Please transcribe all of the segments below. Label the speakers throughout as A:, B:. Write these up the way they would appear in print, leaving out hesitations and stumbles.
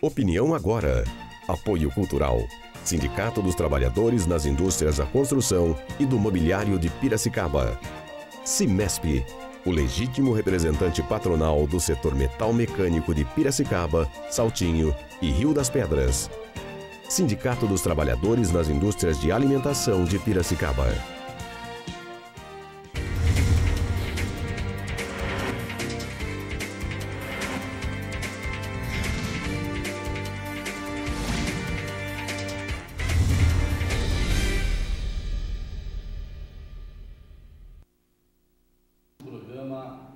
A: Opinião Agora. Apoio Cultural. Sindicato dos Trabalhadores nas Indústrias da Construção e do Mobiliário de Piracicaba. Cimesp, o legítimo representante patronal do setor metal mecânico de Piracicaba, Saltinho e Rio das Pedras. Sindicato dos Trabalhadores nas Indústrias de Alimentação de Piracicaba.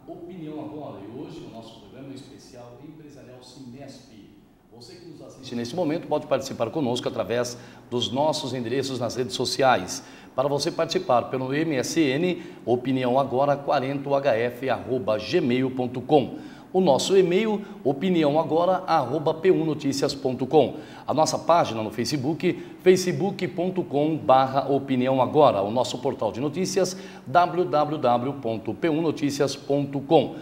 B: Opinião Agora, e hoje o nosso programa é especial empresarial Cimesp. Você que nos assiste nesse momento pode participar conosco através dos nossos endereços nas redes sociais. Para você participar pelo MSN, opiniãoagora40hf@gmail.com. O nosso e-mail, opiniãoagora@punoticias.com. A nossa página no Facebook, facebook.com/opiniãoagora. O nosso portal de notícias, www.punoticias.com.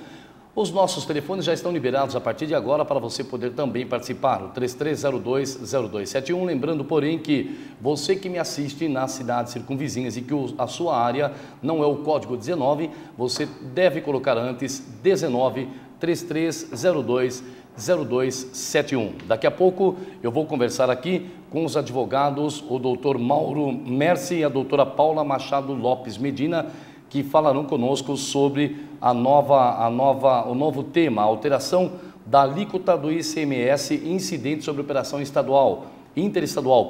B: Os nossos telefones já estão liberados a partir de agora para você poder também participar, o 3302-0271. Lembrando, porém, que você que me assiste nas cidades circunvizinhas e que a sua área não é o código 19, você deve colocar antes 19 3302-0271. Daqui a pouco eu vou conversar aqui com os advogados, o doutor Mauro Merci e a doutora Paula Machado Lopes Medina, que falarão conosco sobre o novo tema, a alteração da alíquota do ICMS incidente sobre operação interestadual,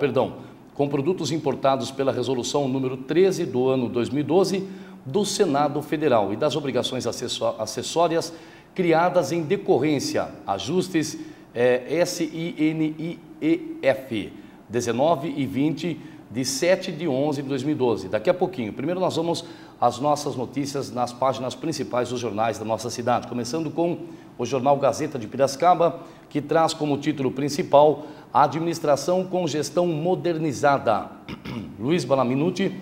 B: com produtos importados pela resolução número 13 do ano 2012 do Senado Federal e das obrigações acessórias criadas em decorrência, ajustes SINIEF 19 e 20 de 7 de 11 de 2012. Daqui a pouquinho. Primeiro nós vamos às nossas notícias nas páginas principais dos jornais da nossa cidade, começando com o jornal Gazeta de Piracicaba, que traz como título principal a administração com gestão modernizada. Luiz Balaminuti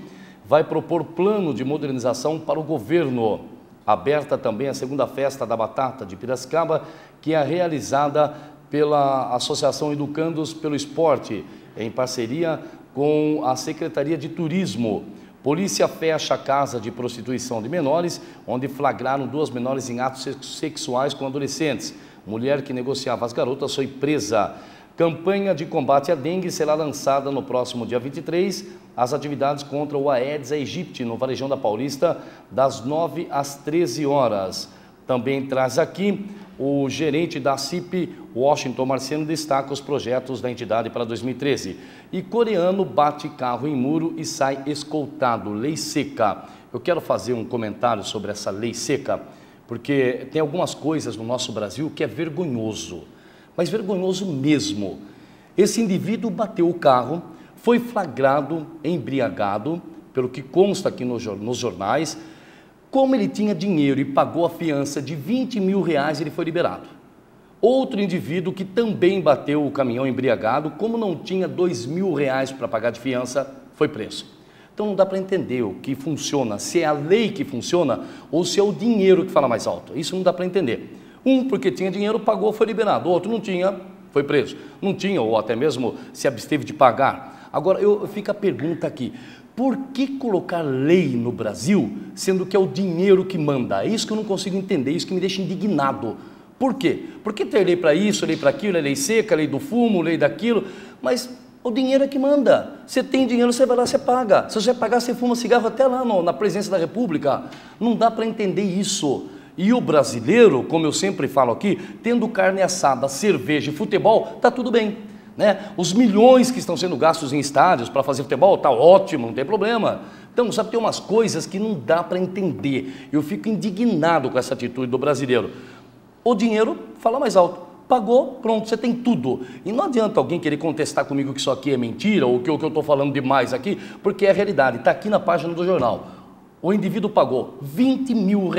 B: vai propor plano de modernização para o governo. Aberta também a segunda festa da batata de Piracicaba, que é realizada pela Associação Educandos pelo Esporte, em parceria com a Secretaria de Turismo. Polícia fecha a casa de prostituição de menores, onde flagraram 2 menores em atos sexuais com adolescentes. Mulher que negociava as garotas foi presa. Campanha de combate à dengue será lançada no próximo dia 23. As atividades contra o Aedes aegypti no Varejão da Paulista, das 9 às 13 horas. Também traz aqui o gerente da CIP, Washington Marciano, destaca os projetos da entidade para 2013. E coreano bate carro em muro e sai escoltado. Lei seca. Eu quero fazer um comentário sobre essa lei seca, porque tem algumas coisas no nosso Brasil que é vergonhoso. Mas vergonhoso mesmo. Esse indivíduo bateu o carro, foi flagrado embriagado, pelo que consta aqui nos jornais. Como ele tinha dinheiro e pagou a fiança de R$20 mil, ele foi liberado. Outro indivíduo que também bateu o caminhão embriagado, como não tinha R$2 mil para pagar de fiança, foi preso. Então não dá para entender o que funciona, se é a lei que funciona ou se é o dinheiro que fala mais alto. Isso não dá para entender. Um, porque tinha dinheiro, pagou, foi liberado. O outro não tinha, foi preso. Não tinha, ou até mesmo se absteve de pagar. Agora, fica a pergunta aqui. Por que colocar lei no Brasil, sendo que é o dinheiro que manda? É isso que eu não consigo entender, isso que me deixa indignado. Por quê? Porque ter lei para isso, lei para aquilo, lei seca, lei do fumo, lei daquilo, mas o dinheiro é que manda. Você tem dinheiro, você vai lá, você paga. Se você pagar, você fuma cigarro até lá na presidência da República. Não dá para entender isso. E o brasileiro, como eu sempre falo aqui, tendo carne assada, cerveja e futebol, tá tudo bem, né? Os milhões que estão sendo gastos em estádios para fazer futebol, tá ótimo, não tem problema. Então, sabe, tem umas coisas que não dá para entender. Eu fico indignado com essa atitude do brasileiro. O dinheiro fala mais alto. Pagou, pronto, você tem tudo. E não adianta alguém querer contestar comigo que isso aqui é mentira ou que eu estou falando demais aqui, porque é a realidade, está aqui na página do jornal. O indivíduo pagou R$20 mil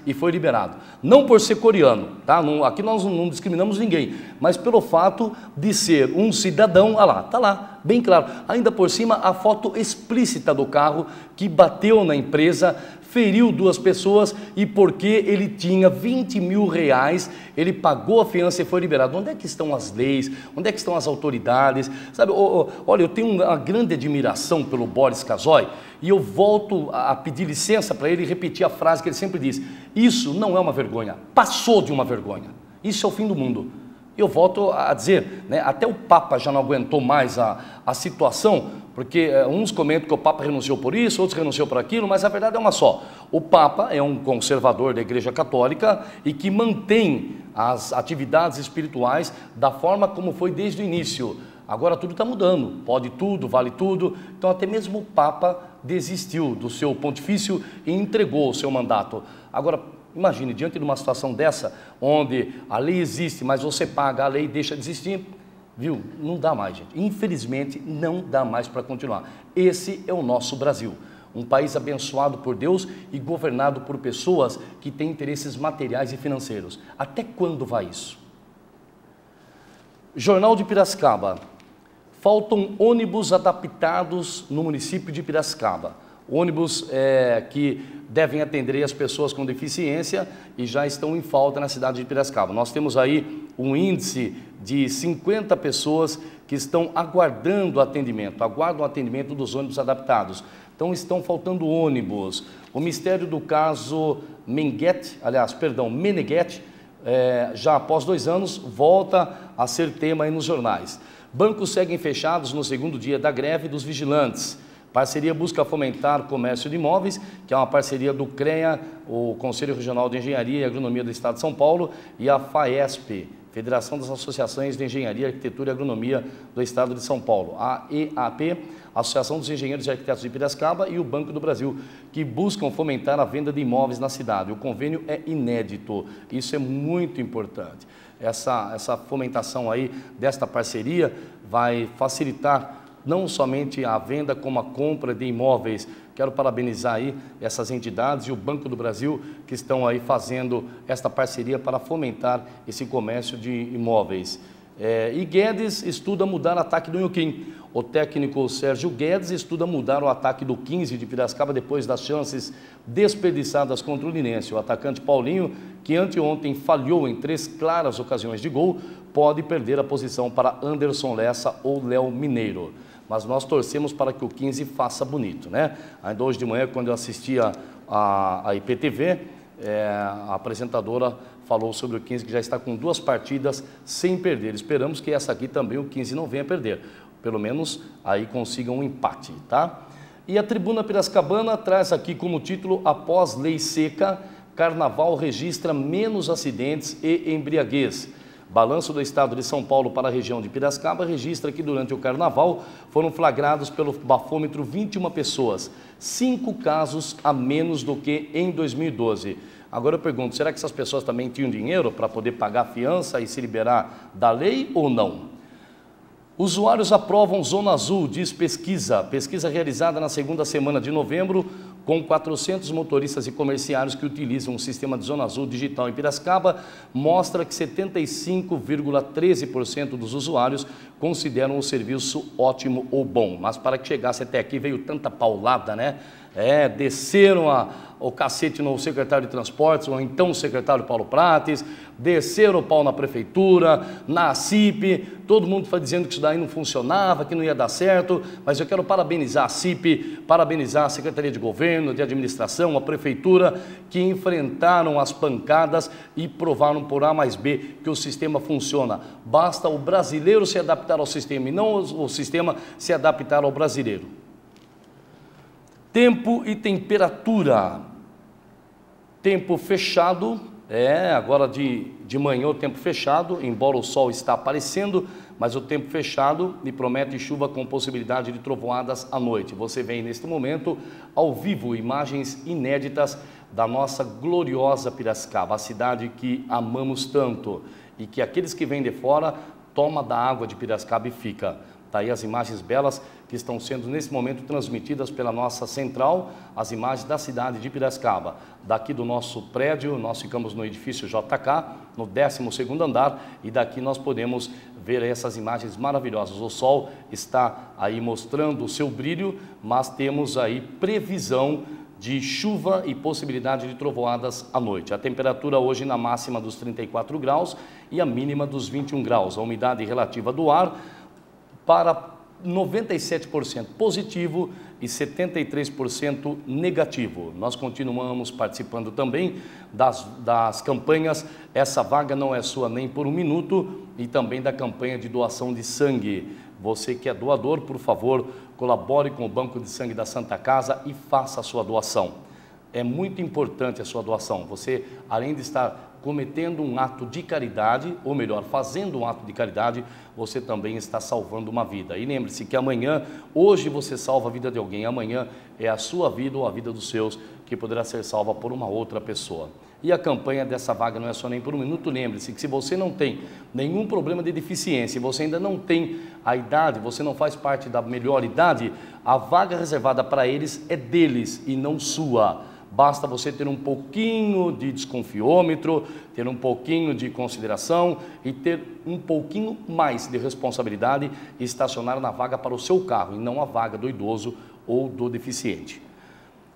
B: e foi liberado. Não por ser coreano, tá? Aqui nós não discriminamos ninguém, mas pelo fato de ser um cidadão, tá lá, bem claro. Ainda por cima, a foto explícita do carro que bateu na empresa, feriu 2 pessoas e porque ele tinha 20 mil reais, ele pagou a fiança e foi liberado. Onde é que estão as leis? Onde é que estão as autoridades? Sabe, olha, eu tenho uma grande admiração pelo Boris Casoy e eu volto a pedir licença para ele e repetir a frase que ele sempre diz: isso não é uma vergonha, passou de uma vergonha, isso é o fim do mundo. Eu volto a dizer, né, até o Papa já não aguentou mais a situação, porque uns comentam que o Papa renunciou por isso, outros renunciou por aquilo, mas a verdade é uma só. O Papa é um conservador da Igreja Católica e que mantém as atividades espirituais da forma como foi desde o início. Agora tudo está mudando, pode tudo, vale tudo, então até mesmo o Papa desistiu do seu pontifício e entregou o seu mandato. Agora, imagine, diante de uma situação dessa, onde a lei existe, mas você paga, a lei deixa de existir, viu? Não dá mais, gente. Infelizmente, não dá mais para continuar. Esse é o nosso Brasil. Um país abençoado por Deus e governado por pessoas que têm interesses materiais e financeiros. Até quando vai isso? Jornal de Piracicaba. Faltam ônibus adaptados no município de Piracicaba. Ônibus que devem atender as pessoas com deficiência e já estão em falta na cidade de Piracicaba. Nós temos aí um índice de 50 pessoas que estão aguardando atendimento, aguardam o atendimento dos ônibus adaptados. Então estão faltando ônibus. O mistério do caso Meneghetti, já após 2 anos, volta a ser tema aí nos jornais. Bancos seguem fechados no 2º dia da greve dos vigilantes. Parceria busca fomentar o comércio de imóveis, que é uma parceria do CREA, o Conselho Regional de Engenharia e Agronomia do Estado de São Paulo, e a FAESP, Federação das Associações de Engenharia, Arquitetura e Agronomia do Estado de São Paulo, a EAP, Associação dos Engenheiros e Arquitetos de Piracicaba, e o Banco do Brasil, que buscam fomentar a venda de imóveis na cidade. O convênio é inédito, isso é muito importante. Essa fomentação aí desta parceria vai facilitar não somente a venda, como a compra de imóveis. Quero parabenizar aí essas entidades e o Banco do Brasil que estão aí fazendo esta parceria para fomentar esse comércio de imóveis. E Guedes estuda mudar o ataque do Inhoquim. O técnico Sérgio Guedes estuda mudar o ataque do 15 de Piracicaba depois das chances desperdiçadas contra o Linense. O atacante Paulinho, que anteontem falhou em 3 claras ocasiões de gol, pode perder a posição para Anderson Lessa ou Léo Mineiro. Mas nós torcemos para que o 15 faça bonito, né? Ainda hoje de manhã, quando eu assistia a IPTV, a apresentadora falou sobre o 15, que já está com 2 partidas sem perder. Esperamos que essa aqui também o 15 não venha perder. Pelo menos aí consigam um empate, tá? E a Tribuna Piracicabana traz aqui como título: após lei seca, Carnaval registra menos acidentes e embriaguez. Balanço do Estado de São Paulo para a região de Piracicaba registra que durante o Carnaval foram flagrados pelo bafômetro 21 pessoas, 5 casos a menos do que em 2012. Agora eu pergunto, será que essas pessoas também tinham dinheiro para poder pagar a fiança e se liberar da lei ou não? Usuários aprovam Zona Azul, diz pesquisa. Pesquisa realizada na 2ª semana de novembro, com 400 motoristas e comerciários que utilizam o sistema de Zona Azul digital em Piracicaba, mostra que 75,13% dos usuários consideram o serviço ótimo ou bom. Mas para que chegasse até aqui veio tanta paulada, né? Desceram o cacete no secretário de Transportes, ou então o secretário Paulo Prates, desceram o pau na prefeitura, na CIP, todo mundo foi dizendo que isso daí não funcionava, que não ia dar certo, mas eu quero parabenizar a CIP, parabenizar a Secretaria de Governo, de Administração, a Prefeitura, que enfrentaram as pancadas e provaram por A mais B que o sistema funciona. Basta o brasileiro se adaptar ao sistema e não o sistema se adaptar ao brasileiro. Tempo e temperatura. Tempo fechado, agora de manhã o tempo fechado, embora o sol está aparecendo, mas o tempo fechado me promete chuva com possibilidade de trovoadas à noite. Você vê neste momento, ao vivo, imagens inéditas da nossa gloriosa Piracicaba, a cidade que amamos tanto e que aqueles que vêm de fora tomam da água de Piracicaba e fica. Tá aí as imagens belas que estão sendo nesse momento transmitidas pela nossa central, as imagens da cidade de Piracicaba. Daqui do nosso prédio, nós ficamos no edifício JK, no 12º andar, e daqui nós podemos ver essas imagens maravilhosas. O sol está aí mostrando o seu brilho, mas temos aí previsão de chuva e possibilidade de trovoadas à noite. A temperatura hoje na máxima dos 34 graus e a mínima dos 21 graus. A umidade relativa do ar para 97% positivo e 73% negativo. Nós continuamos participando também das campanhas Essa Vaga Não É Sua Nem por um Minuto e também da campanha de doação de sangue. Você que é doador, por favor, colabore com o Banco de Sangue da Santa Casa e faça a sua doação. É muito importante a sua doação. Você, além de estar cometendo um ato de caridade, ou melhor, fazendo um ato de caridade, você também está salvando uma vida. E lembre-se que amanhã, hoje você salva a vida de alguém, amanhã é a sua vida ou a vida dos seus que poderá ser salva por uma outra pessoa. E a campanha dessa vaga não é só nem por um minuto. Lembre-se que se você não tem nenhum problema de deficiência, você ainda não tem a idade, você não faz parte da melhor idade, a vaga reservada para eles é deles e não sua. Basta você ter um pouquinho de desconfiômetro, ter um pouquinho de consideração e ter um pouquinho mais de responsabilidade e estacionar na vaga para o seu carro e não a vaga do idoso ou do deficiente.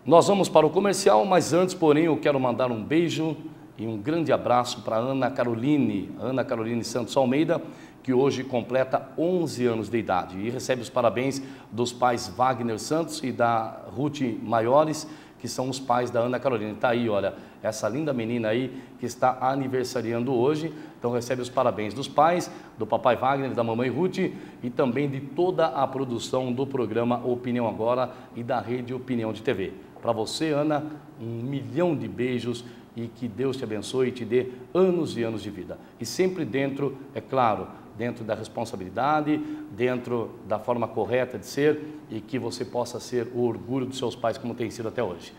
B: Nós vamos para o comercial, mas antes, porém, eu quero mandar um beijo e um grande abraço para Ana Caroline Santos Almeida, que hoje completa 11 anos de idade e recebe os parabéns dos pais Wagner Santos e da Ruth Maiores, que são os pais da Ana Caroline. Está aí, olha, essa linda menina aí que está aniversariando hoje. Então recebe os parabéns dos pais, do papai Wagner, da mamãe Ruth e também de toda a produção do programa Opinião Agora e da Rede Opinião de TV. Para você, Ana, 1 milhão de beijos e que Deus te abençoe e te dê anos e anos de vida. E sempre dentro, é claro, dentro da responsabilidade, dentro da forma correta de ser e que você possa ser o orgulho dos seus pais como tem sido até hoje.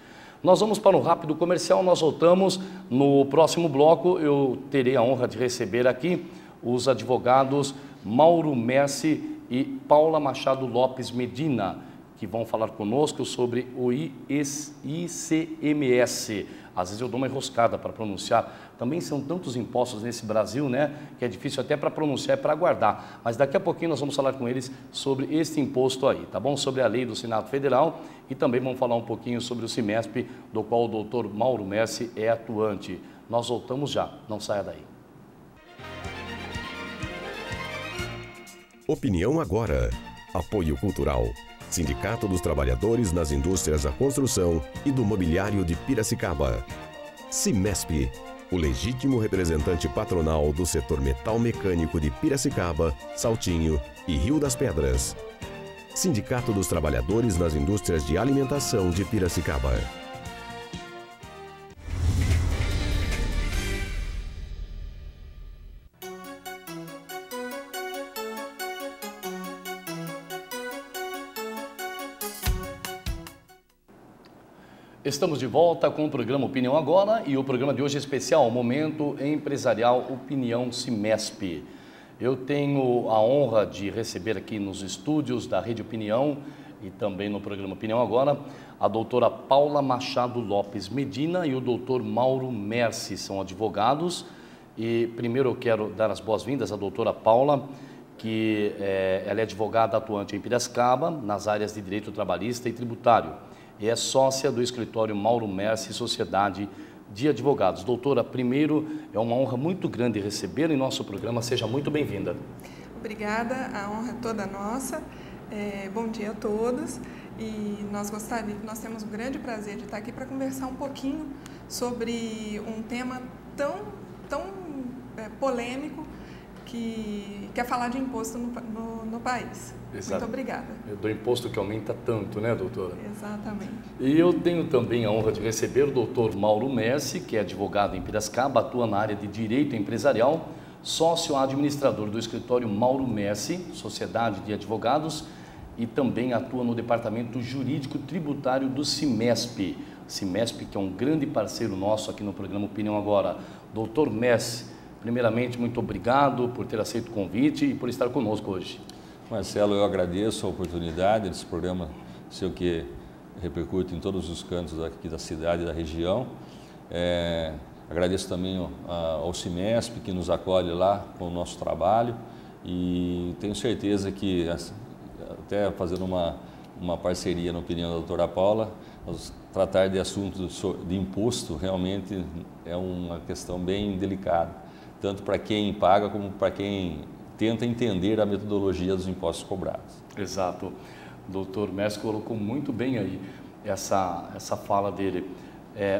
B: Nós vamos para um rápido comercial, nós voltamos no próximo bloco. Eu terei a honra de receber aqui os advogados Mauro Messi e Paula Machado Lopes Medina, que vão falar conosco sobre o ICMS. Às vezes eu dou uma enroscada para pronunciar. Também são tantos impostos nesse Brasil, né, que é difícil até para pronunciar e para guardar. Mas daqui a pouquinho nós vamos falar com eles sobre este imposto aí, tá bom? Sobre a lei do Senado Federal e também vamos falar um pouquinho sobre o CIMESP, do qual o doutor Mauro Messi é atuante. Nós voltamos já, não saia daí.
A: Opinião Agora. Apoio Cultural. Sindicato dos Trabalhadores nas Indústrias da Construção e do Mobiliário de Piracicaba. CIMESP, o legítimo representante patronal do setor metal mecânico de Piracicaba, Saltinho e Rio das Pedras. Sindicato dos Trabalhadores nas Indústrias de Alimentação de Piracicaba.
B: Estamos de volta com o programa Opinião Agora e o programa de hoje é especial, Momento Empresarial Opinião CIMESP. Eu tenho a honra de receber aqui nos estúdios da Rede Opinião e também no programa Opinião Agora a doutora Paula Machado Lopes Medina e o doutor Mauro Messi, são advogados. E primeiro eu quero dar as boas-vindas à doutora Paula, que ela é advogada atuante em Piracicaba, nas áreas de Direito Trabalhista e Tributário. E é sócia do escritório Mauro Messi Sociedade de Advogados. Doutora, primeiro, é uma honra muito grande recebê-la em nosso programa. Seja muito bem-vinda.
C: Obrigada, a honra é toda nossa. Bom dia a todos. E nós temos um grande prazer de estar aqui para conversar um pouquinho sobre um tema tão polêmico que é falar de imposto no país. Exato. Muito obrigada.
B: Do imposto que aumenta tanto, né, doutora?
C: Exatamente.
B: E eu tenho também a honra de receber o doutor Mauro Messi, que é advogado em Piracicaba, atua na área de Direito Empresarial, sócio administrador do escritório Mauro Messi, Sociedade de Advogados, e também atua no Departamento Jurídico Tributário do CIMESP. CIMESP, que é um grande parceiro nosso aqui no programa Opinião Agora. Doutor Messi, primeiramente, muito obrigado por ter aceito o convite e por estar conosco hoje.
D: Marcelo, eu agradeço a oportunidade desse programa, seu que repercute em todos os cantos aqui da cidade e da região. Agradeço também ao CIMESP, que nos acolhe lá com o nosso trabalho, e tenho certeza que, até fazendo uma parceria na opinião da doutora Paula, tratar de assuntos de imposto realmente é uma questão bem delicada, tanto para quem paga como para quem tenta entender a metodologia dos impostos cobrados.
B: Exato. O doutor Mércio colocou muito bem aí essa fala dele.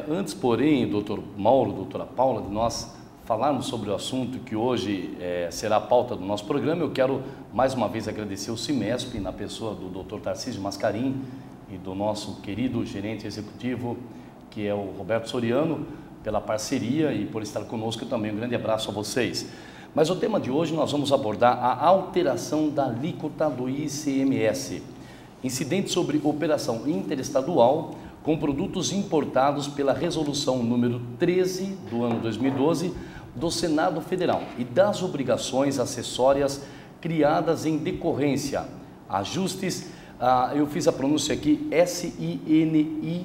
B: Antes, porém, doutor Mauro, doutora Paula, de nós falarmos sobre o assunto que hoje será a pauta do nosso programa, eu quero mais uma vez agradecer o CIMESP, na pessoa do doutor Tarcísio Mascarim e do nosso querido gerente executivo, que é o Roberto Soriano, pela parceria e por estar conosco também. Um grande abraço a vocês. Mas o tema de hoje nós vamos abordar a alteração da alíquota do ICMS, incidente sobre operação interestadual com produtos importados pela Resolução número 13 do ano 2012 do Senado Federal e das obrigações acessórias criadas em decorrência, ajustes, eu fiz a pronúncia aqui, SINIEF,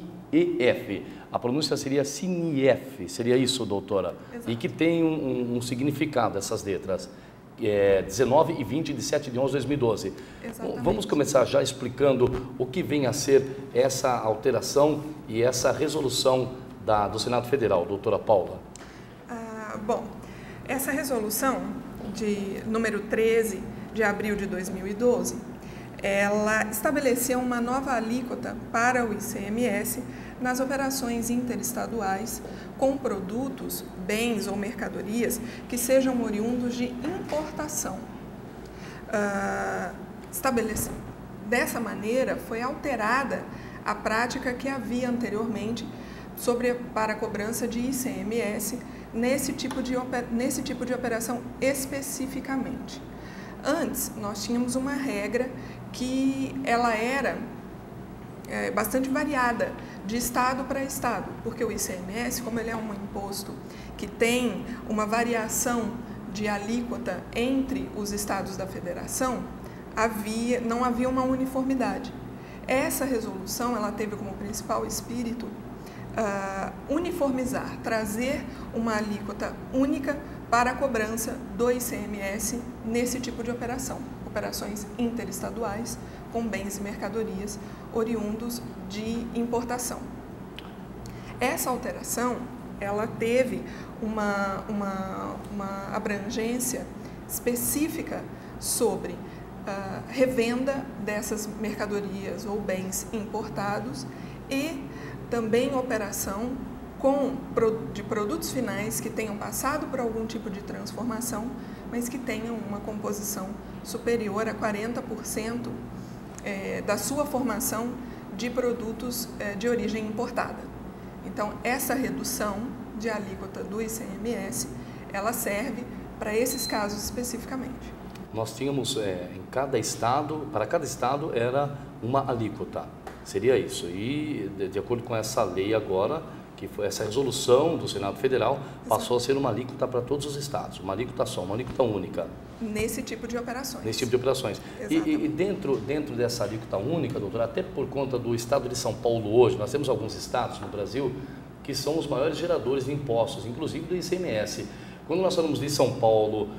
B: a pronúncia seria SINIEF, seria isso, doutora? Exato. E que tem um significado, essas letras, 19 e 20 de 7 de 11 de 2012. Exatamente. Vamos começar já explicando o que vem a ser essa alteração e essa resolução do Senado Federal, doutora Paula.
C: Bom, essa resolução de número 13 de abril de 2012, ela estabeleceu uma nova alíquota para o ICMS nas operações interestaduais com produtos, bens ou mercadorias que sejam oriundos de importação. Dessa maneira, foi alterada a prática que havia anteriormente para a cobrança de ICMS nesse tipo de operação especificamente. Antes, nós tínhamos uma regra que ela era bastante variada de estado para estado, porque o ICMS, como ele é um imposto que tem uma variação de alíquota entre os estados da federação, não havia uma uniformidade. Essa resolução, ela teve como principal espírito uniformizar, trazer uma alíquota única para a cobrança do ICMS nesse tipo de operação, operações interestaduais com bens e mercadorias oriundos de importação. Essa alteração, ela teve uma abrangência específica sobre revenda dessas mercadorias ou bens importados e também operação de produtos finais que tenham passado por algum tipo de transformação, mas que tenham uma composição superior a 40% da sua formação de produtos de origem importada. Então, essa redução de alíquota do ICMS, ela serve para esses casos especificamente.
B: Nós tínhamos em cada estado, para cada estado era uma alíquota, seria isso. E de acordo com essa lei agora, que foi essa resolução do Senado Federal, passou a ser uma alíquota para todos os estados, uma alíquota só, uma alíquota única.
C: Nesse tipo de operações.
B: Nesse tipo de operações. E dentro dessa alíquota única, doutora, até por conta do estado de São Paulo hoje, nós temos alguns estados no Brasil que são os maiores geradores de impostos, inclusive do ICMS. Quando nós falamos de São Paulo,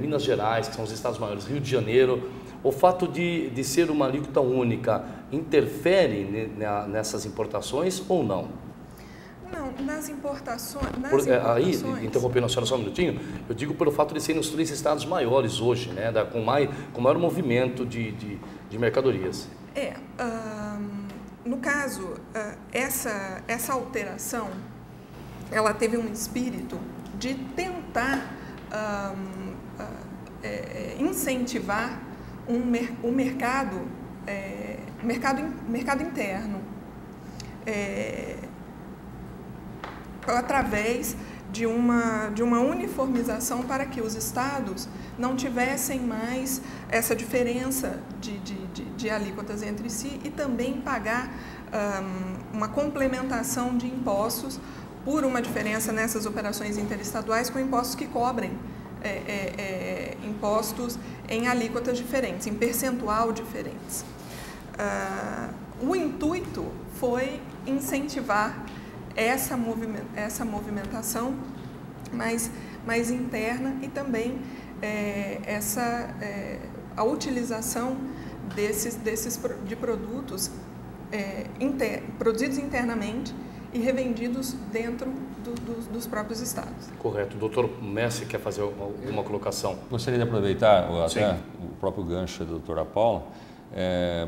B: Minas Gerais, que são os estados maiores, Rio de Janeiro, o fato de ser uma alíquota única interfere nessas importações ou não?
C: Não, nas importações...
B: Aí, interrompendo a senhora só um minutinho, eu digo pelo fato de serem os 3 estados maiores hoje, né, com maior movimento de mercadorias.
C: No caso, essa alteração, ela teve um espírito de tentar incentivar um mercado interno, através de uma uniformização para que os estados não tivessem mais essa diferença de alíquotas entre si e também pagar uma complementação de impostos por uma diferença nessas operações interestaduais com impostos que cobrem impostos em alíquotas diferentes, em percentual diferentes. O intuito foi incentivar essa movimentação mais interna e também a utilização de produtos produzidos internamente e revendidos dentro dos próprios estados.
B: Correto. O doutor Messi quer fazer uma colocação?
D: Gostaria de aproveitar até o próprio gancho da doutora Paula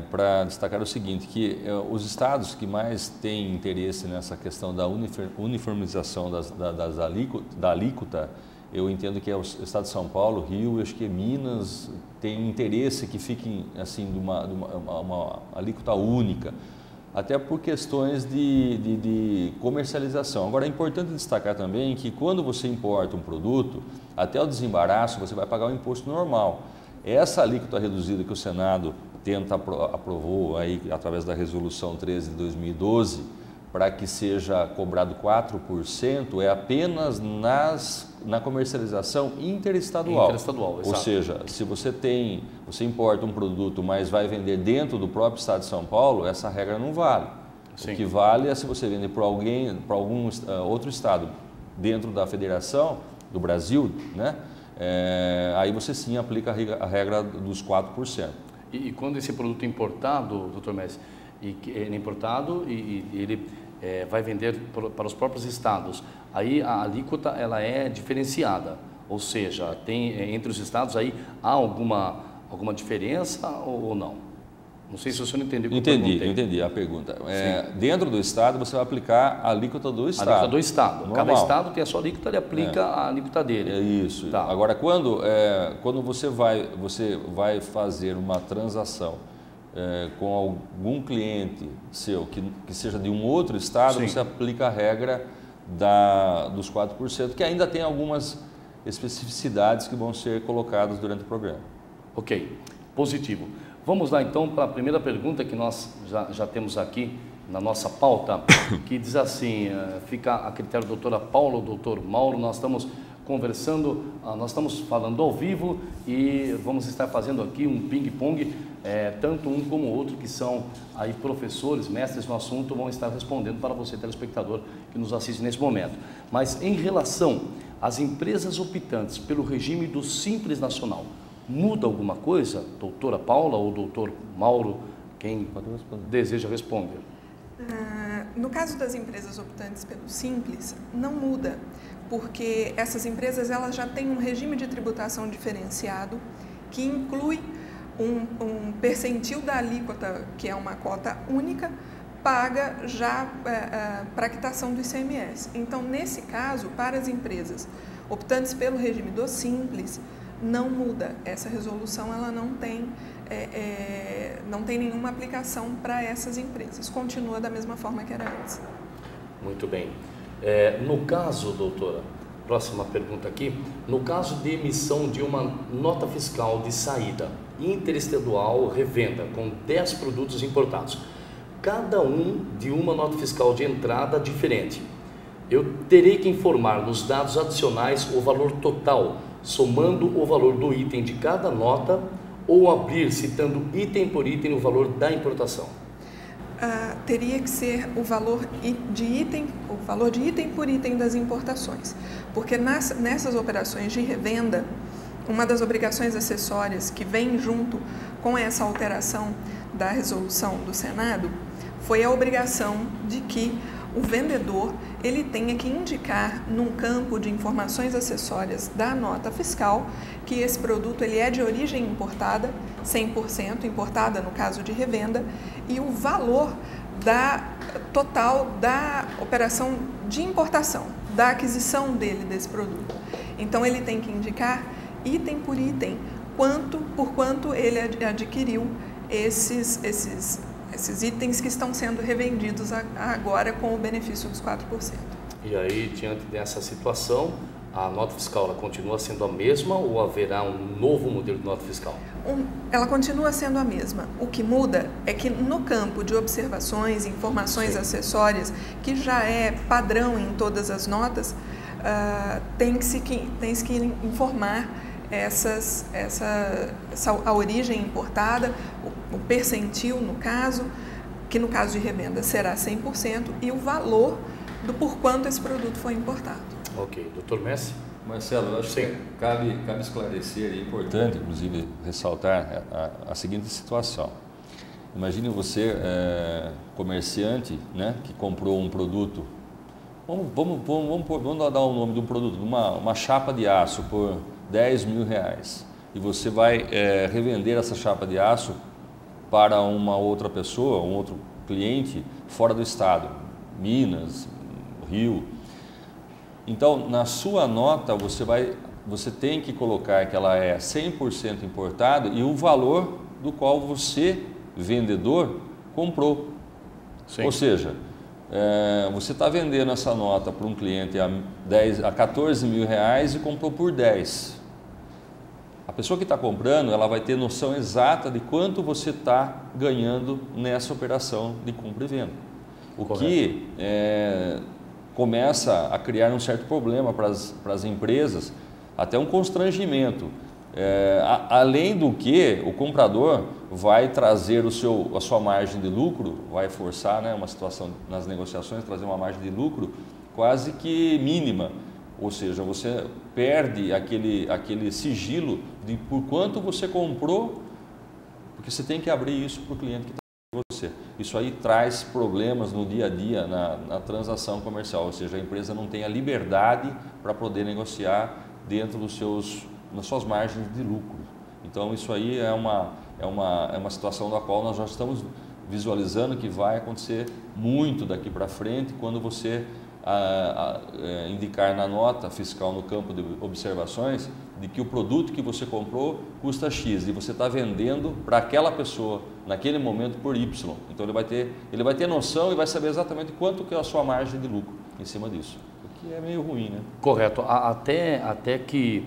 D: para destacar o seguinte, que os estados que mais têm interesse nessa questão da uniformização da alíquota, eu entendo que é o estado de São Paulo, Rio, acho que Minas tem interesse que fiquem assim de uma alíquota única, até por questões de comercialização. Agora é importante destacar também que quando você importa um produto, até o desembaraço você vai pagar o imposto normal. Essa alíquota reduzida que o Senado aprovou aí através da resolução 13 de 2012, para que seja cobrado 4%, é apenas na comercialização interestadual.
B: Interestadual, exato.
D: Ou seja, se você importa um produto, mas vai vender dentro do próprio estado de São Paulo, essa regra não vale. Sim. O que vale é se você vender para algum outro estado dentro da federação do Brasil, né? Aí você sim aplica a regra dos 4%.
B: E quando esse produto é importado, doutor Messi, ele é importado e ele vai vender para os próprios estados, aí a alíquota ela é diferenciada, ou seja, tem entre os estados aí há alguma diferença ou não? Não sei se o senhor entendeu.
D: Entendi a pergunta. Dentro do estado você vai aplicar a alíquota do estado.
B: A alíquota do estado.
D: Normal.
B: Cada estado tem a sua alíquota, ele aplica a alíquota dele.
D: É isso.
B: Tá.
D: Agora, quando você vai fazer uma transação com algum cliente seu que seja de um outro estado,
B: Sim.
D: você aplica a regra dos 4%, que ainda tem algumas especificidades que vão ser colocadas durante o programa.
B: Ok, positivo. Vamos lá então para a primeira pergunta que nós já temos aqui na nossa pauta, que diz assim, fica a critério da doutora Paula ou doutor Mauro, nós estamos conversando, nós estamos falando ao vivo e vamos estar fazendo aqui um ping-pong, tanto um como o outro, que são aí professores, mestres no assunto, vão estar respondendo para você, telespectador, que nos assiste nesse momento. Mas em relação às empresas optantes pelo regime do Simples Nacional, muda alguma coisa, doutora Paula ou doutor Mauro? Quem deseja responder?
C: No caso das empresas optantes pelo Simples, não muda, porque essas empresas elas já têm um regime de tributação diferenciado que inclui um percentil da alíquota, que é uma cota única, paga já para a quitação do ICMS. Então, nesse caso, para as empresas optantes pelo regime do Simples, não muda. Essa resolução ela não tem nenhuma aplicação para essas empresas. Continua da mesma forma que era antes.
B: Muito bem. No caso, doutora, próxima pergunta aqui, no caso de emissão de uma nota fiscal de saída interestadual revenda com 10 produtos importados, cada um de uma nota fiscal de entrada diferente, eu terei que informar nos dados adicionais o valor total, somando o valor do item de cada nota, ou abrir, citando item por item, o valor da importação?
C: Teria que ser o valor de item por item das importações, porque nessas operações de revenda, uma das obrigações acessórias que vem junto com essa alteração da resolução do Senado foi a obrigação de que o vendedor ele tenha que indicar num campo de informações acessórias da nota fiscal que esse produto ele é de origem importada, 100% importada no caso de revenda, e o valor total da operação de importação, da aquisição desse produto. Então ele tem que indicar item por item por quanto ele adquiriu esses itens que estão sendo revendidos agora com o benefício dos 4%.
B: E aí, diante dessa situação, a nota fiscal ela continua sendo a mesma ou haverá um novo modelo de nota fiscal?
C: Ela continua sendo a mesma. O que muda é que no campo de observações, informações acessórias, que já é padrão em todas as notas, tem que informar a origem importada, o percentil no caso, que no caso de revenda será 100%, e o valor do por quanto esse produto foi importado.
B: Ok. Doutor Messi?
D: Marcelo, eu acho que cabe esclarecer, e é importante, inclusive, ressaltar a seguinte situação. Imagine você, comerciante, né, que comprou um produto, vamos dar o nome de um produto, uma chapa de aço por R$10.000, e você vai revender essa chapa de aço para uma outra pessoa, um outro cliente fora do estado, Minas, Rio. Então, na sua nota, você tem que colocar que ela é 100% importada e o valor do qual você, vendedor, comprou. Sim. Ou seja, você está vendendo essa nota para um cliente a R$14.000 e comprou por 10. A pessoa que está comprando, ela vai ter noção exata de quanto você está ganhando nessa operação de compra e venda. O Correto. Que começa a criar um certo problema para as empresas, até um constrangimento. Além do que, o comprador vai trazer a sua margem de lucro, vai forçar, né, uma situação nas negociações, trazer uma margem de lucro quase que mínima. Ou seja, você perde aquele sigilo de por quanto você comprou, porque você tem que abrir isso para o cliente que está com você. Isso aí traz problemas no dia a dia, na transação comercial, ou seja, a empresa não tem a liberdade para poder negociar dentro nas suas margens de lucro. Então isso aí é uma situação da qual nós já estamos visualizando que vai acontecer muito daqui para frente, quando você indicar na nota fiscal, no campo de observações, de que o produto que você comprou custa X e você está vendendo para aquela pessoa naquele momento por Y. Então ele vai ter noção e vai saber exatamente quanto que é a sua margem de lucro em cima disso, o que é meio ruim, né?
B: Correto. Até que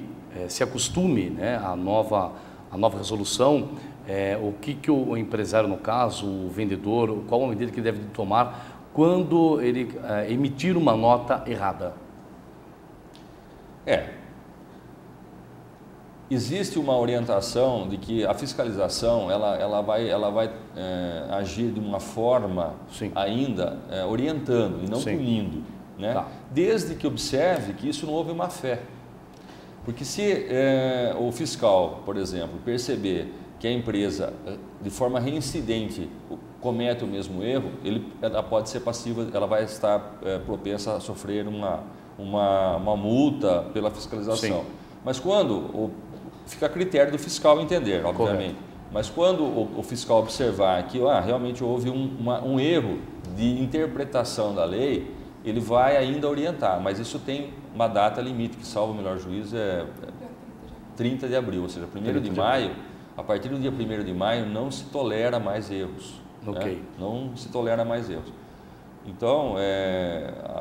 B: se acostume, né, a nova resolução, o que o empresário, no caso, o vendedor, qual a medida que ele deve tomar quando ele emitir uma nota errada?
D: Existe uma orientação de que a fiscalização ela vai agir de uma forma Sim. ainda orientando e não Sim. punindo, né? Tá. Desde que observe que isso não houve má fé. Porque se o fiscal, por exemplo, perceber que a empresa, de forma reincidente, comete o mesmo erro, ela pode ser passiva, ela vai estar propensa a sofrer uma multa pela fiscalização. Sim. Mas quando, fica a critério do fiscal entender, obviamente, Correto. Mas quando o fiscal observar que realmente houve um erro de interpretação da lei, ele vai ainda orientar, mas isso tem uma data limite, que salvo o melhor juízo é 30 de abril, ou seja, 1º de maio, a partir do dia 1º de maio não se tolera mais erros. Okay. Né? Não se tolera mais erros. Então,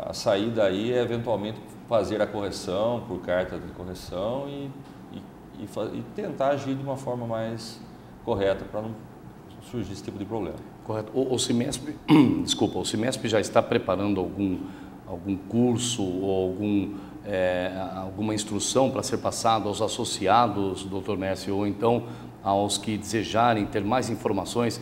D: a saída aí é eventualmente fazer a correção por carta de correção e tentar agir de uma forma mais correta para não surgir esse tipo de problema.
B: Correto. O Cimesp, desculpa, o Cimesp já está preparando algum curso ou alguma instrução para ser passado aos associados, doutor Messi, ou então aos que desejarem ter mais informações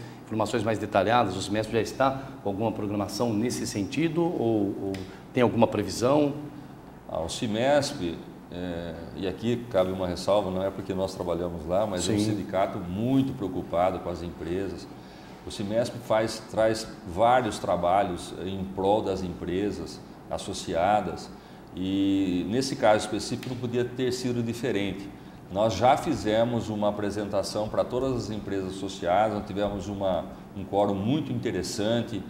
B: mais detalhadas? O Cimesp já está com alguma programação nesse sentido ou tem alguma previsão?
D: O Cimesp, e aqui cabe uma ressalva, não é porque nós trabalhamos lá, mas Sim. é um sindicato muito preocupado com as empresas. O Cimesp traz vários trabalhos em prol das empresas associadas e nesse caso específico não podia ter sido diferente. Nós já fizemos uma apresentação para todas as empresas associadas, nós tivemos um quórum muito interessante,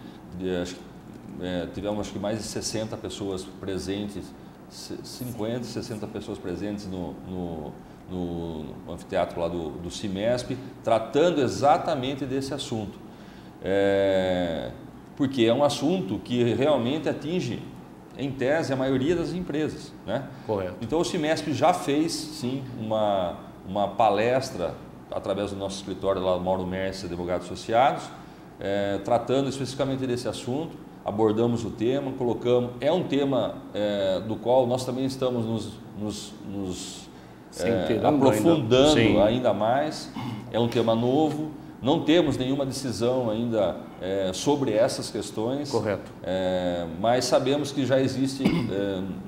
D: tivemos acho que mais de 60 pessoas presentes, 50, 60 pessoas presentes no anfiteatro lá do Cimesp, tratando exatamente desse assunto. Porque é um assunto que realmente atinge, em tese, a maioria das empresas, né?
B: Correto.
D: Então o Cimesp já fez, sim, uma palestra através do nosso escritório lá, Mauro Merce, Advogados Associados, tratando especificamente desse assunto. abordamos o tema, colocamos, é um tema do qual nós também estamos nos aprofundando ainda mais, é um tema novo, não temos nenhuma decisão ainda sobre essas questões.
B: Correto.
D: Mas sabemos que já existe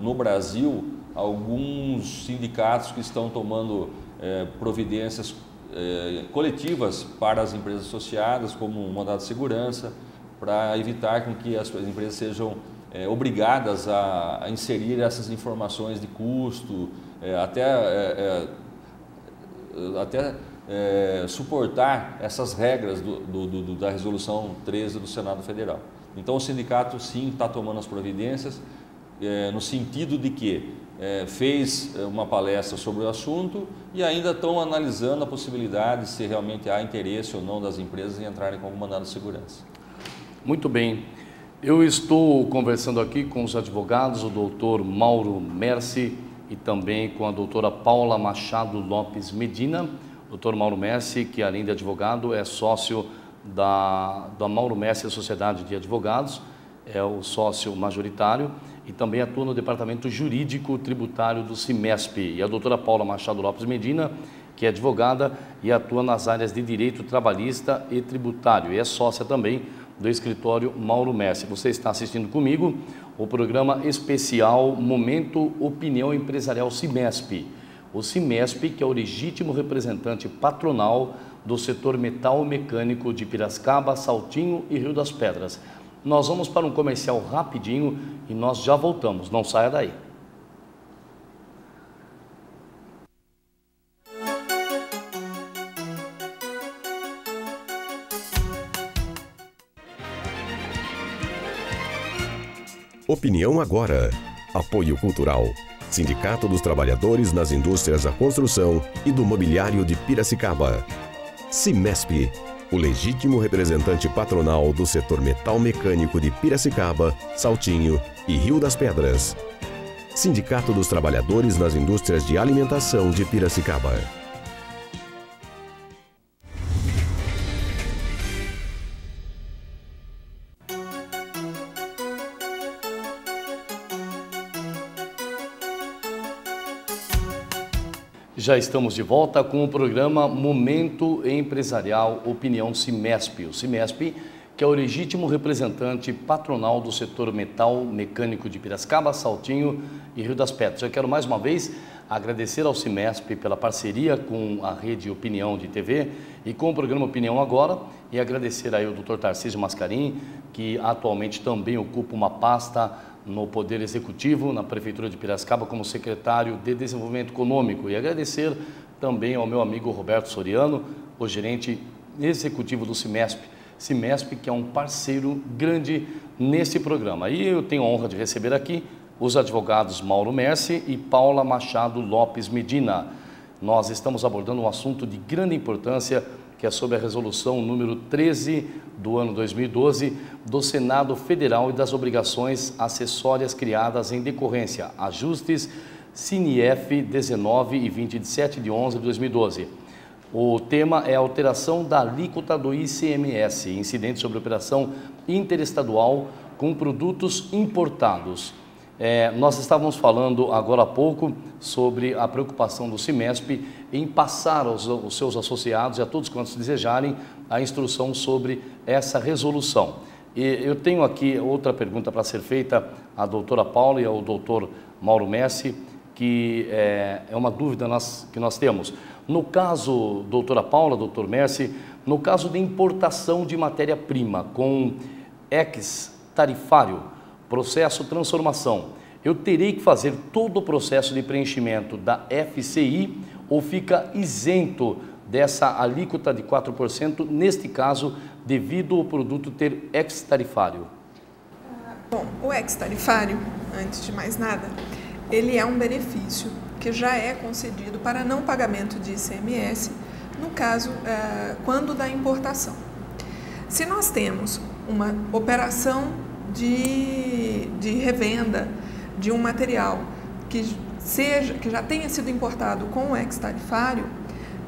D: no Brasil alguns sindicatos que estão tomando providências coletivas para as empresas associadas, como um mandado de segurança, para evitar com que as empresas sejam obrigadas a inserir essas informações de custo, até suportar essas regras da Resolução 13 do Senado Federal. Então o sindicato sim está tomando as providências no sentido de que fez uma palestra sobre o assunto e ainda estão analisando a possibilidade se realmente há interesse ou não das empresas em entrarem com o mandado de segurança.
B: Muito bem. Eu estou conversando aqui com os advogados, o doutor Mauro Mercy e também com a doutora Paula Machado Lopes Medina. O doutor Mauro Mercy, que além de advogado, é sócio da Mauro Mercy Sociedade de Advogados, é o sócio majoritário e também atua no departamento jurídico tributário do CIMESP. E a doutora Paula Machado Lopes Medina, que é advogada e atua nas áreas de direito trabalhista e tributário e é sócia também do escritório Mauro Mercy. Você está assistindo comigo o programa especial Momento Opinião Empresarial CIMESP. O CIMESP, que é o legítimo representante patronal do setor metal mecânico de Piracicaba, Saltinho e Rio das Pedras. Nós vamos para um comercial rapidinho e nós já voltamos. Não saia daí.
A: Opinião agora. Apoio Cultural. Sindicato dos Trabalhadores nas Indústrias da Construção e do Mobiliário de Piracicaba. CIMESP, o legítimo representante patronal do setor metal mecânico de Piracicaba, Saltinho e Rio das Pedras. Sindicato dos Trabalhadores nas Indústrias de Alimentação de Piracicaba.
B: Já estamos de volta com o programa Momento Empresarial Opinião CIMESP. O CIMESP, que é o legítimo representante patronal do setor metal mecânico de Piracicaba, Saltinho e Rio das Pedras. Eu quero mais uma vez agradecer ao CIMESP pela parceria com a Rede Opinião de TV e com o programa Opinião Agora e agradecer aí ao Dr. Tarcísio Mascarim, que atualmente também ocupa uma pasta no Poder Executivo, na Prefeitura de Piracicaba, como secretário de Desenvolvimento Econômico. E agradecer também ao meu amigo Roberto Soriano, o gerente executivo do CIMESP. CIMESP, que é um parceiro grande nesse programa. E eu tenho a honra de receber aqui os advogados Mauro Mercy e Paula Machado Lopes Medina. Nós estamos abordando um assunto de grande importância, que é sobre a resolução número 13 do ano 2012 do Senado Federal e das obrigações acessórias criadas em decorrência, ajustes CINIF 19 e 20 de 7 de 11 de 2012. O tema é a alteração da alíquota do ICMS, incidente sobre operação interestadual com produtos importados. Nós estávamos falando agora há pouco sobre a preocupação do CIMESP em passar aos seus associados e a todos quantos desejarem a instrução sobre essa resolução. E eu tenho aqui outra pergunta para ser feita à doutora Paula e ao doutor Mauro Mercy, que é uma dúvida que nós temos. No caso, doutora Paula, doutor Mercy, no caso de importação de matéria-prima com ex-tarifário, processo transformação, eu terei que fazer todo o processo de preenchimento da FCI ou fica isento dessa alíquota de 4%, neste caso, devido ao produto ter ex-tarifário?
C: Bom, o ex-tarifário, antes de mais nada, ele é um benefício que já é concedido para não pagamento de ICMS, no caso, quando da importação. Se nós temos uma operação de revenda de um material que já tenha sido importado com o ex-tarifário,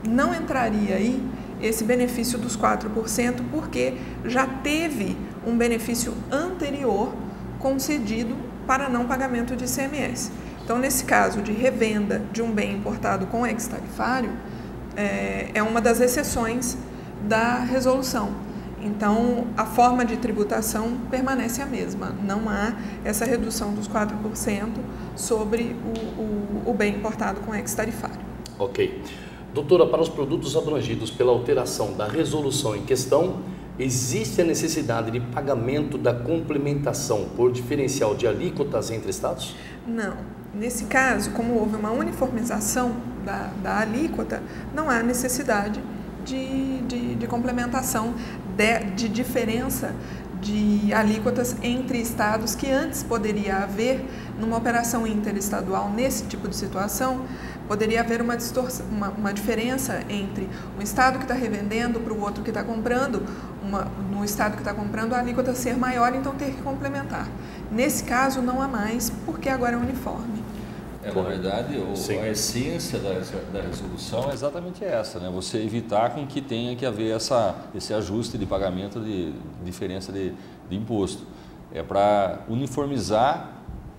C: não entraria aí esse benefício dos 4%, porque já teve um benefício anterior concedido para não pagamento de ICMS. Então, nesse caso de revenda de um bem importado com ex-tarifário, é uma das exceções da resolução. Então, a forma de tributação permanece a mesma, não há essa redução dos 4% sobre o bem importado com ex-tarifário.
B: Ok. Doutora, para os produtos abrangidos pela alteração da resolução em questão, existe a necessidade de pagamento da complementação por diferencial de alíquotas entre estados?
C: Não. Nesse caso, como houve uma uniformização da alíquota, não há necessidade de complementação, de diferença de alíquotas entre estados, que antes poderia haver, numa operação interestadual, nesse tipo de situação, poderia haver uma distorção, uma diferença entre um estado que está revendendo para o outro que está comprando, no estado que está comprando a alíquota ser maior, então ter que complementar. Nesse caso não há mais, porque agora é uniforme.
D: Na verdade, a essência da resolução é exatamente essa, né? Você evitar com que tenha que haver esse ajuste de pagamento de diferença de imposto. É para uniformizar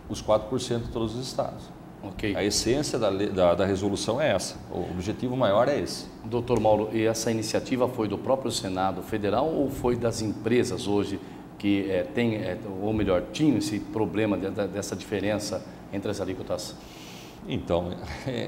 D: os 4% de todos os estados.
B: Okay.
D: A essência da resolução é essa, o objetivo maior é esse.
B: Doutor Mauro, e essa iniciativa foi do próprio Senado Federal ou foi das empresas hoje que ou melhor, tinham esse problema dessa diferença entre as alíquotas?
D: Então,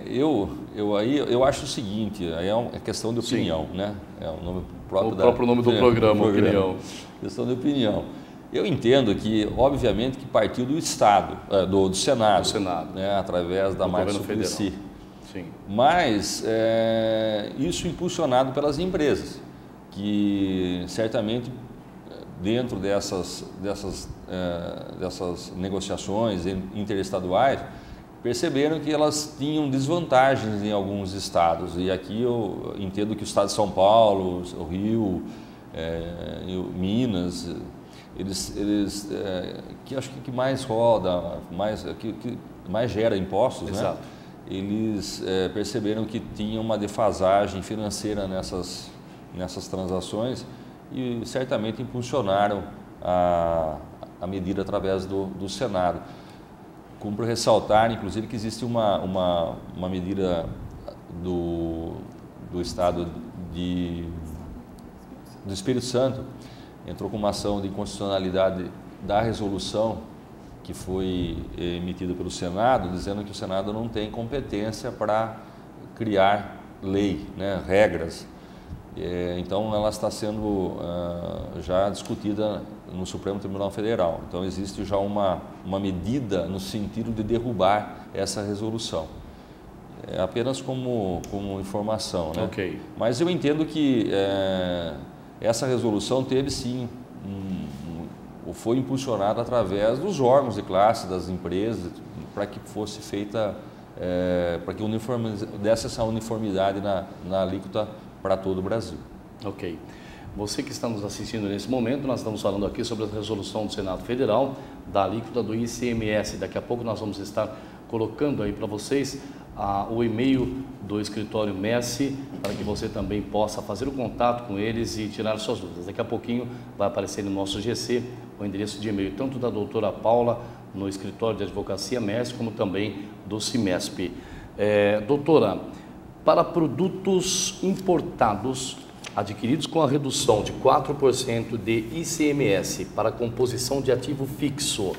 D: eu acho o seguinte, aí é questão de opinião, né? É o nome próprio
B: próprio nome do programa, opinião.
D: Questão de opinião. Eu entendo que, obviamente, que partiu do Estado, do Senado, né, através da Marta Suplicy.
B: Sim.
D: Mas isso impulsionado pelas empresas, que certamente dentro dessas negociações interestaduais perceberam que elas tinham desvantagens em alguns estados. E aqui eu entendo que o estado de São Paulo, o Rio, Minas, eles que acho que mais roda, que mais gera impostos,
B: exato,
D: né? Eles perceberam que tinha uma defasagem financeira nessas transações e certamente impulsionaram a medida através do Senado. Cumpre ressaltar, inclusive, que existe uma medida do estado do Espírito Santo, entrou com uma ação de inconstitucionalidade da resolução que foi emitida pelo Senado, dizendo que o Senado não tem competência para criar lei, né, regras. Então, ela está sendo já discutida no Supremo Tribunal Federal. Então, existe já uma medida no sentido de derrubar essa resolução. Apenas como informação, né?
B: Okay.
D: Mas eu entendo que essa resolução teve sim, foi impulsionada através dos órgãos de classe, das empresas, para que fosse feita, para que desse essa uniformidade na alíquota para todo o Brasil.
B: Ok. Você que está nos assistindo nesse momento, nós estamos falando aqui sobre a resolução do Senado Federal da alíquota do ICMS. Daqui a pouco nós vamos estar colocando aí para vocês o e-mail do escritório Messi, para que você também possa fazer o contato com eles e tirar suas dúvidas. Daqui a pouquinho vai aparecer no nosso GC o endereço de e-mail, tanto da doutora Paula, no escritório de advocacia Messi, como também do CIMESP. Doutora, para produtos importados adquiridos com a redução de 4% de ICMS para composição de ativo fixo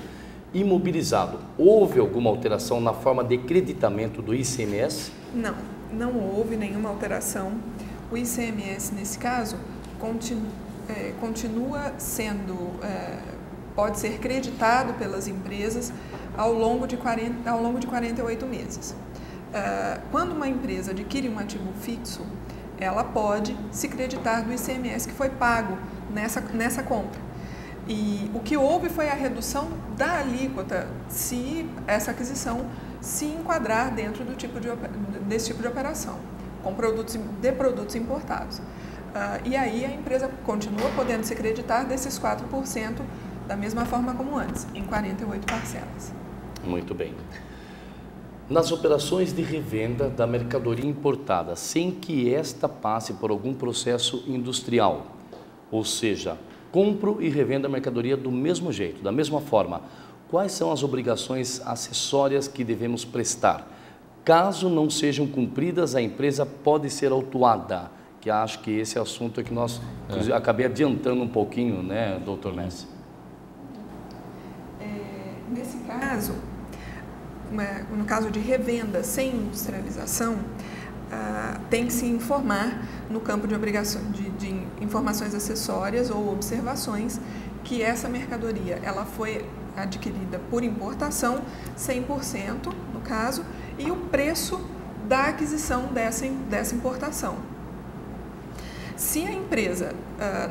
B: imobilizado, houve alguma alteração na forma de creditamento do ICMS?
C: Não houve nenhuma alteração. O ICMS, nesse caso, continua sendo, pode ser creditado pelas empresas ao longo de 48 meses. Quando uma empresa adquire um ativo fixo, ela pode se creditar do ICMS que foi pago nessa compra. E o que houve foi a redução da alíquota se essa aquisição se enquadrar dentro desse tipo de operação, com produtos importados. E aí a empresa continua podendo se creditar desses 4% da mesma forma como antes, em 48 parcelas.
B: Muito bem. Nas operações de revenda da mercadoria importada, sem que esta passe por algum processo industrial, ou seja, compro e revendo a mercadoria do mesmo jeito, da mesma forma. Quais são as obrigações acessórias que devemos prestar? Caso não sejam cumpridas, a empresa pode ser autuada, que acho que esse assunto é que nós acabei adiantando um pouquinho, né, doutor Messi?
C: Nesse caso, no caso de revenda sem industrialização, tem que se informar no campo de informações acessórias ou observações que essa mercadoria ela foi adquirida por importação, 100% no caso, e o preço da aquisição dessa importação. Se a empresa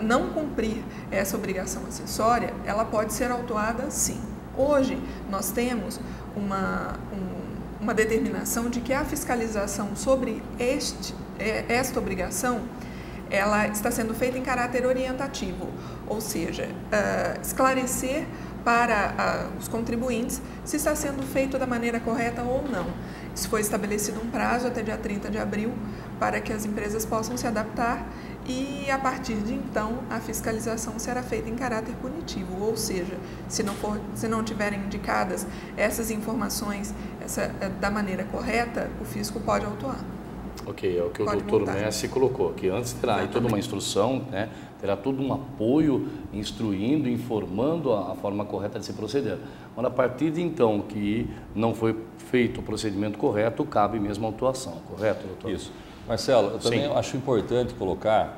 C: não cumprir essa obrigação acessória, ela pode ser autuada sim. Hoje, nós temos uma determinação de que a fiscalização sobre esta obrigação ela está sendo feita em caráter orientativo, ou seja, esclarecer para os contribuintes se está sendo feito da maneira correta ou não. Isso foi estabelecido um prazo até dia 30 de abril para que as empresas possam se adaptar e, a partir de então, a fiscalização será feita em caráter punitivo, ou seja, se não tiverem indicadas essas informações da maneira correta, o fisco pode autuar.
B: Ok, é o que o doutor Messi colocou, que antes terá aí toda uma instrução, né? Terá todo um apoio, instruindo, informando a forma correta de se proceder. Mas a partir de então que não foi feito o procedimento correto, cabe mesmo a autuação, correto, doutor?
D: Isso. Marcelo, eu também acho importante colocar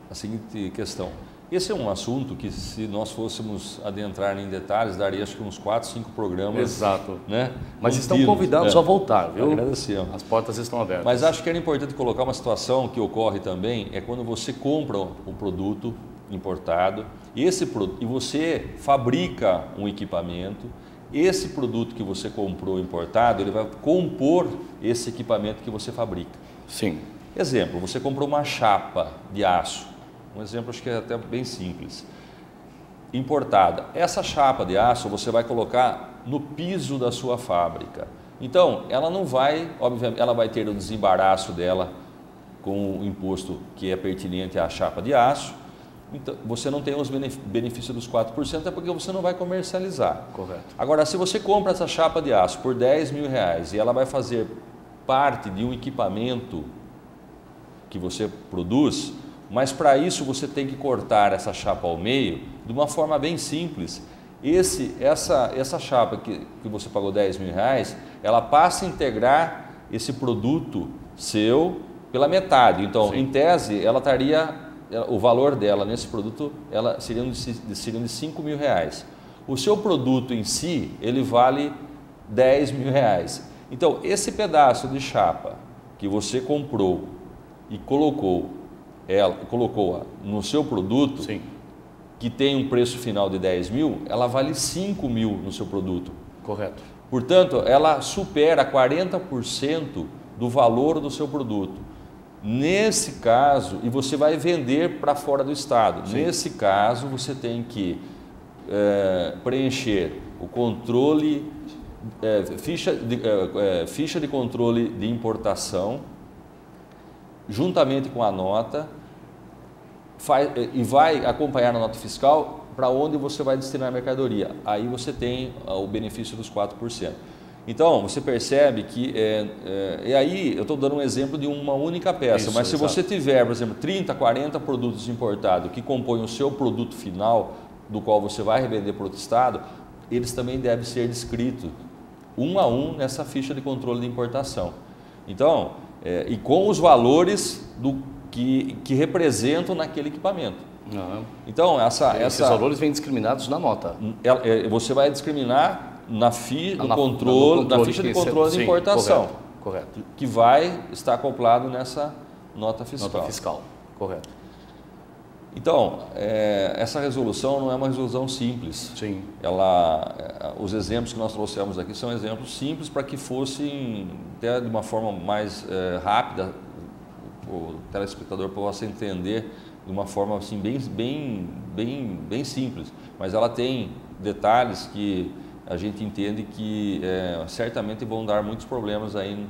D: a seguinte questão. Esse é um assunto que, se nós fôssemos adentrar em detalhes, daria acho que uns 4, 5 programas.
B: Exato.
D: Né?
B: Mas estão convidados a voltar, viu?
D: Agradecemos.
B: As portas estão abertas.
D: Mas acho que era importante colocar uma situação que ocorre também, é quando você compra um produto importado e você fabrica um equipamento, esse produto que você comprou importado, ele vai compor esse equipamento que você fabrica.
B: Sim.
D: Exemplo, você comprou uma chapa de aço. Um exemplo acho que é até bem simples. Importada. Essa chapa de aço você vai colocar no piso da sua fábrica. Então, ela não vai, obviamente, ela vai ter o desembaraço dela com o imposto que é pertinente à chapa de aço. Então, você não tem os benefícios dos 4%, é porque você não vai comercializar.
B: Correto.
D: Agora, se você compra essa chapa de aço por R$10.000 e ela vai fazer parte de um equipamento que você produz, mas para isso você tem que cortar essa chapa ao meio de uma forma bem simples. Essa chapa que você pagou R$10.000, ela passa a integrar esse produto seu pela metade. Então, em tese, o valor dela nesse produto seriam de R$5.000. O seu produto em si, ele vale R$10.000. Então, esse pedaço de chapa que você comprou e colocou no seu produto,
B: sim,
D: que tem um preço final de 10 mil, ela vale 5 mil no seu produto.
B: Correto.
D: Portanto, ela supera 40% do valor do seu produto. Nesse caso, e você vai vender para fora do estado, sim, nesse caso você tem que preencher o controle, ficha de controle de importação, juntamente com a nota, e vai acompanhar na nota fiscal para onde você vai destinar a mercadoria. Aí você tem o benefício dos 4%. Então, você percebe que, e aí eu estou dando um exemplo de uma única peça, mas se você tiver, por exemplo, 30, 40 produtos importados que compõem o seu produto final, do qual você vai revender para outro estado, eles também devem ser descritos um a um nessa ficha de controle de importação. Então, e com os valores que representam naquele equipamento. Então, esses
B: valores vêm discriminados na nota.
D: Você vai discriminar na ficha de controle de importação,
B: correto,
D: que vai estar acoplado nessa nota fiscal.
B: Nota fiscal, correto.
D: Então, essa resolução não é uma resolução simples.
B: Sim.
D: Os exemplos que nós trouxemos aqui são exemplos simples para que fossem, até de uma forma mais rápida, o telespectador possa entender de uma forma assim, bem simples. Mas ela tem detalhes que a gente entende que certamente vão dar muitos problemas aí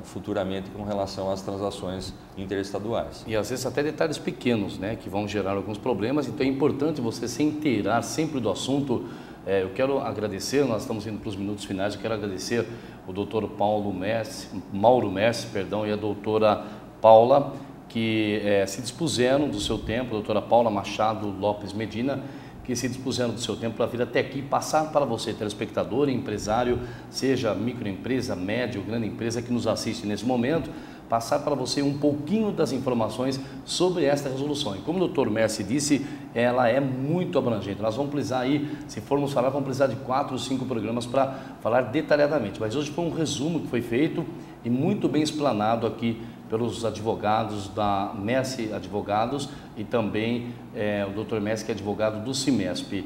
D: futuramente com relação às transações interestaduais.
B: E às vezes até detalhes pequenos, né, que vão gerar alguns problemas, então é importante você se inteirar sempre do assunto. Eu quero agradecer, nós estamos indo para os minutos finais, eu quero agradecer o doutor Mauro Mersi, e a doutora Paula, que se dispuseram do seu tempo, a doutora Paula Machado Lopes Medina, que se dispuseram do seu tempo para vir até aqui, passar para você, telespectador, empresário, seja microempresa, média ou grande empresa que nos assiste nesse momento, passar para você um pouquinho das informações sobre esta resolução. E como o doutor Mersi disse, ela é muito abrangente. Nós vamos precisar aí, se formos falar, vamos precisar de 4 ou 5 programas para falar detalhadamente. Mas hoje foi um resumo que foi feito e muito bem explanado aqui pelos advogados da Mersi Advogados e também o Dr. Mersi, que é advogado do CIMESP.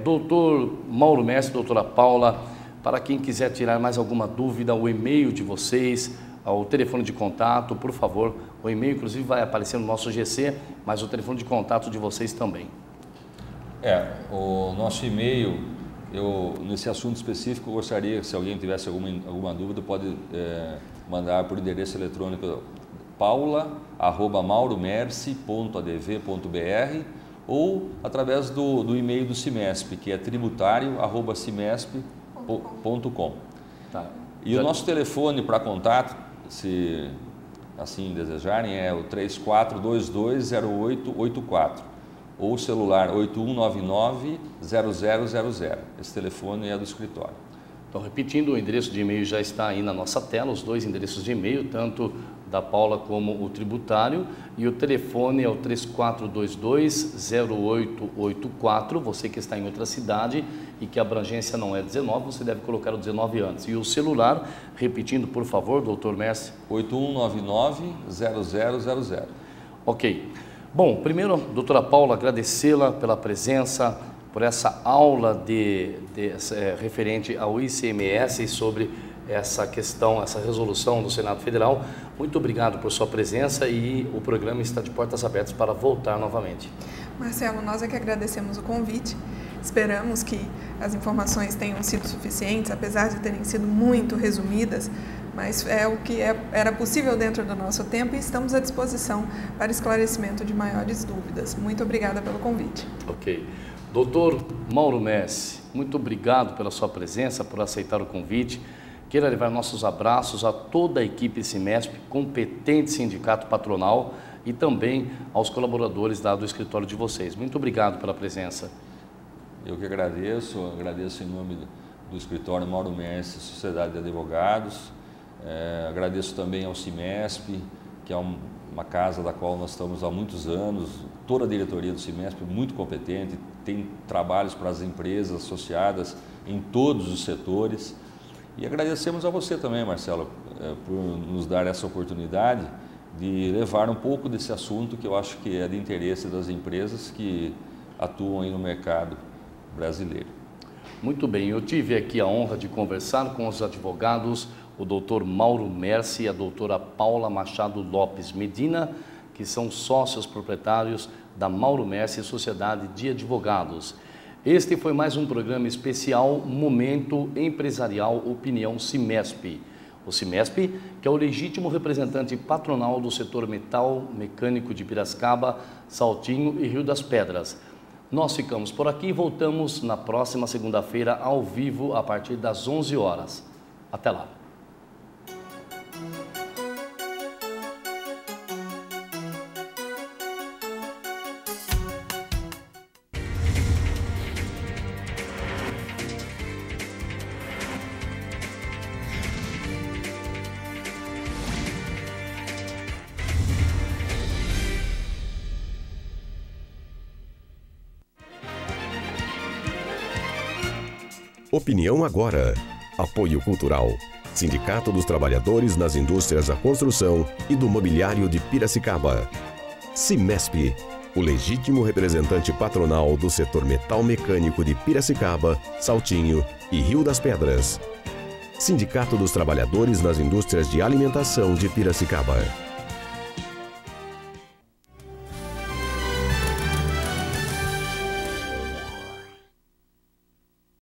B: Doutor Mauro Mersi, doutora Paula, para quem quiser tirar mais alguma dúvida, o e-mail de vocês, o telefone de contato, por favor. O e-mail, inclusive, vai aparecer no nosso GC, mas o telefone de contato de vocês também.
D: O nosso e-mail, nesse assunto específico, eu gostaria que, se alguém tivesse alguma dúvida, pode mandar por endereço eletrônico paula@mauromersi.adv.br ou através do e-mail do CIMESP, que é tributário@cimesp.com.
B: Tá.
D: E o nosso telefone para contato, se assim desejarem, é o 34220884 ou o celular 8199-0000. Esse telefone é do escritório.
B: Então, repetindo, o endereço de e-mail já está aí na nossa tela, os 2 endereços de e-mail, tanto da Paula como o tributário, e o telefone é o 3422-0884, você que está em outra cidade e que a abrangência não é 19, você deve colocar o 19 antes. E o celular, repetindo, por favor, doutor Mersi.
D: 8199-0000.
B: Ok. Bom, primeiro, doutora Paula, agradecê-la pela presença, por essa aula referente ao ICMS sobre essa questão, essa resolução do Senado Federal. Muito obrigado por sua presença e o programa está de portas abertas para voltar novamente.
C: Marcelo, nós é que agradecemos o convite. Esperamos que as informações tenham sido suficientes, apesar de terem sido muito resumidas, mas é o que era possível dentro do nosso tempo e estamos à disposição para esclarecimento de maiores dúvidas. Muito obrigada pelo convite.
B: Ok. Doutor Mauro Mersi, muito obrigado pela sua presença, por aceitar o convite. Quero levar nossos abraços a toda a equipe CIMESP, competente sindicato patronal e também aos colaboradores do escritório de vocês. Muito obrigado pela presença.
D: Eu que agradeço em nome do escritório Mauro Mersi, Sociedade de Advogados. Agradeço também ao CIMESP, que é uma casa da qual nós estamos há muitos anos. Toda a diretoria do CIMESP é muito competente, tem trabalhos para as empresas associadas em todos os setores. E agradecemos a você também, Marcelo, por nos dar essa oportunidade de levar um pouco desse assunto que eu acho que é de interesse das empresas que atuam aí no mercado brasileiro.
B: Muito bem, eu tive aqui a honra de conversar com os advogados, o doutor Mauro Mersi e a doutora Paula Machado Lopes Medina, que são sócios proprietários da Mauro Mersi Sociedade de Advogados. Este foi mais um programa especial Momento Empresarial Opinião CIMESP. O CIMESP, que é o legítimo representante patronal do setor metal mecânico de Piracicaba, Saltinho e Rio das Pedras. Nós ficamos por aqui e voltamos na próxima segunda-feira ao vivo a partir das 11 horas. Até lá.
A: Opinião Agora. Apoio Cultural. Sindicato dos Trabalhadores nas Indústrias da Construção e do Mobiliário de Piracicaba. CIMESP, o legítimo representante patronal do setor metal mecânico de Piracicaba, Saltinho e Rio das Pedras. Sindicato dos Trabalhadores nas Indústrias de Alimentação de Piracicaba.